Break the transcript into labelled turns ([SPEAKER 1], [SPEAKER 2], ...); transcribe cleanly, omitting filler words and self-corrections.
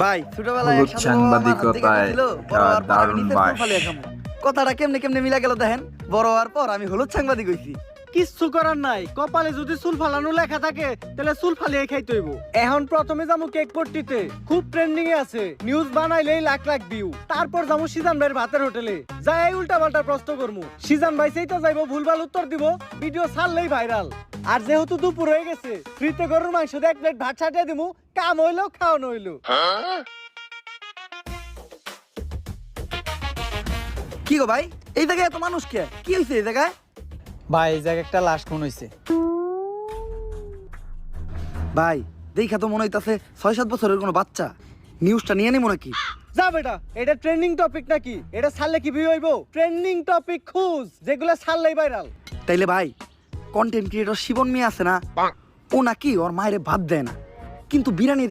[SPEAKER 1] ভাই ছোটবেলায়
[SPEAKER 2] হলুদ
[SPEAKER 1] একসাথে বাবা আমার হাত থেকে
[SPEAKER 2] সাংবাদিকতায়
[SPEAKER 1] গেছিল, বড় হওয়ার পর আমি
[SPEAKER 2] দারুণ
[SPEAKER 1] নিচের
[SPEAKER 2] বাস।
[SPEAKER 1] ফুল ফালিয়ে খামু। কথাটা কেমনে কেমনে মিলা গেল দেখেন, বড় হওয়ার পর আমি হলুদ সাংবাদিক হইছি।
[SPEAKER 3] কিচ্ছু করার নাই, কপালে যদি চুল ফালানো লেখা থাকে তাহলে চুল ফালিয়ে খাইতে হইব। এখন প্রথমে যাবো কেক পট্টিতে, খুব ট্রেন্ডিং এ আছে, নিউজ বানাইলেই লাখ লাখ ভিউ। তারপর যাবো সিজান ভাইয়ের ভাতের হোটেলে, যাই উল্টা পাল্টা প্রশ্ন করবো, সিজান ভাই সেইটা যাইবো ভুলভাল উত্তর দিব, ভিডিও ছাড়লেই ভাইরাল। আর যেহেতু দুপুর হয়ে গেছে, ফ্রিতে গরুর মাংস দিয়ে 1 প্লেট ভাত ছাটিয়ে দিমু, কাম হইলো খাওয়ানো হইলো।
[SPEAKER 1] কি গো ভাই, এই জায়গায় এত মানুষ কে, কি হইছে এই জায়গায়?
[SPEAKER 3] ভাই এই জায়গায় একটা লাশ খুন হইছে।
[SPEAKER 1] ভাই দেখা তো মনে হইতাছে 6-7 বছরের কোনো বাচ্চা। নিউজটা নিয়ে নেবো নাকি?
[SPEAKER 3] যা বেটা, এটা ট্রেন্ডিং টপিক নাকি? এটা ছাড়লে কি ভিউ হইব? ট্রেন্ডিং টপিক খুঁজ, যেগুলো ছাড়লেই ভাইরাল।
[SPEAKER 1] তাইলে ভাই, কন্টেন্ট ক্রিয়েটর শিবন মিয়া আছে না, ও নাকি ওর মায়ের ভাত দেয় না, কিন্তু বিরিয়ানি